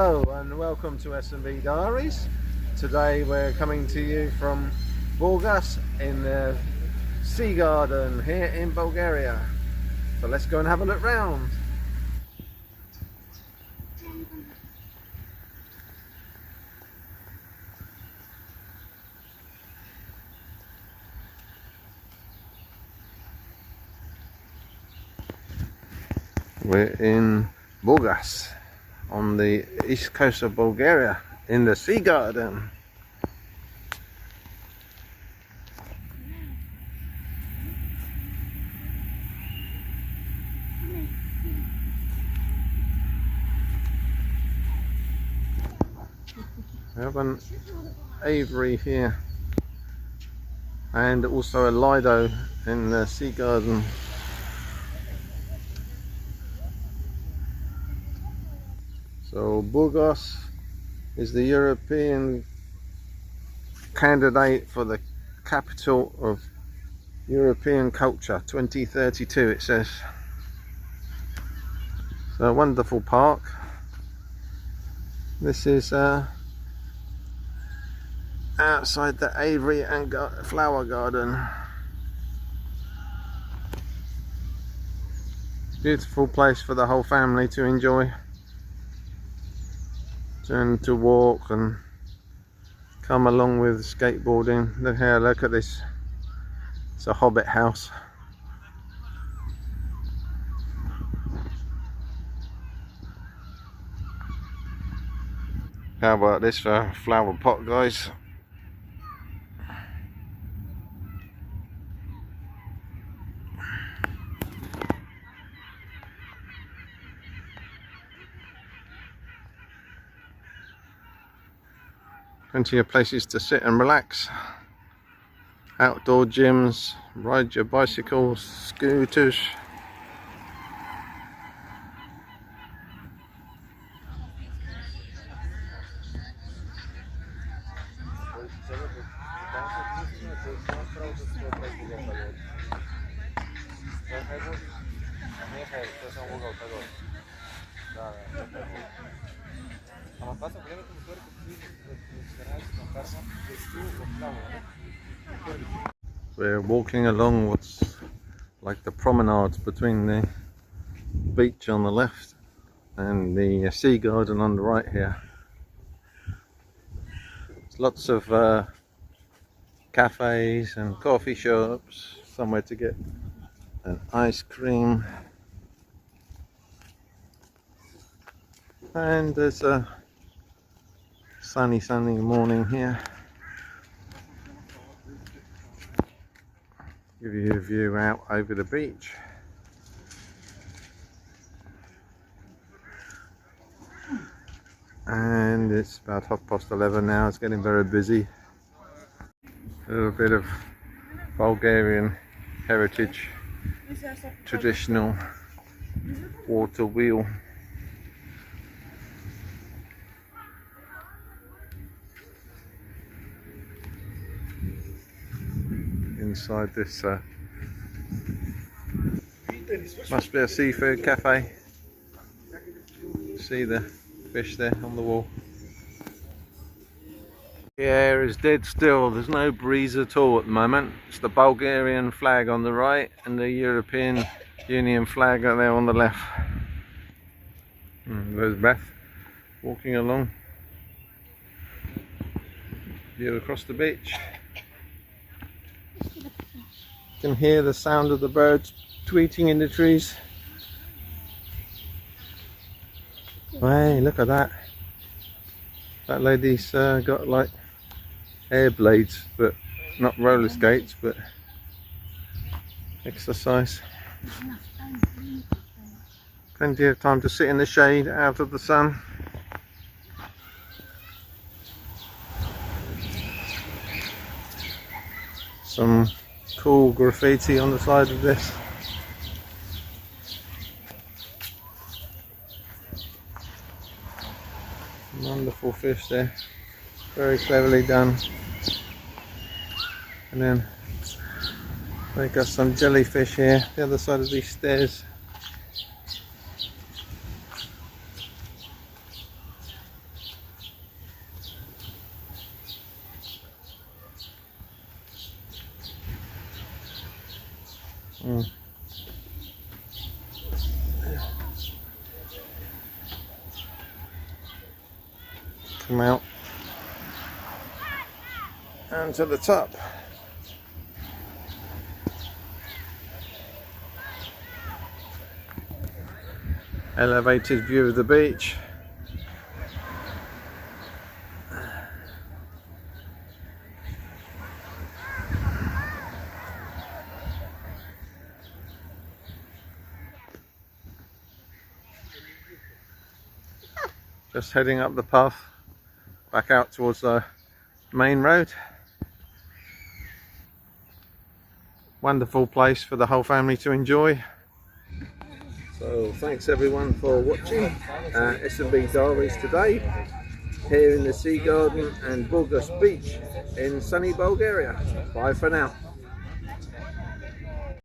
Hello and welcome to S&B Diaries. Today we're coming to you from Burgas in the Sea Garden here in Bulgaria. So let's go and have a look round. We're in Burgas on the east coast of Bulgaria in the Sea Garden. We have an aviary here and also a lido in the Sea Garden. So Burgas is the European candidate for the capital of European culture 2032, it says. So a wonderful park. This is outside the aviary and flower garden. Beautiful place for the whole family to enjoy. And to walk and come along with skateboarding. Look here, look at this. It's a hobbit house. How about this for a flower pot, guys? Plenty of places to sit and relax. Outdoor gyms, ride your bicycles, scooters. We're walking along what's like the promenade between the beach on the left and the sea garden on the right here. There's lots of cafes and coffee shops, somewhere to get an ice cream, and there's a sunny morning here. Give you a view out over the beach. And it's about 11:30 now. It's getting very busy. A little bit of Bulgarian heritage, traditional water wheel. Inside this must be a seafood cafe. See the fish there on the wall. The air is dead still, there's no breeze at all at the moment. It's the Bulgarian flag on the right and the European Union flag out there on the left. There's Beth walking along. View across the beach. You can hear the sound of the birds tweeting in the trees. Hey, look at that. That lady's got like air blades, but not roller skates, but exercise. Plenty of time to sit in the shade out of the sun. Some cool graffiti on the side of this. Wonderful fish there, very cleverly done. And then they got some jellyfish here, the other side of these stairs. Come out and to the top. Elevated view of the beach. Just heading up the path back out towards the main road. Wonderful place for the whole family to enjoy. So thanks everyone for watching S&B Diaries today here in the Sea Garden and Burgas Beach in sunny Bulgaria. Bye for now.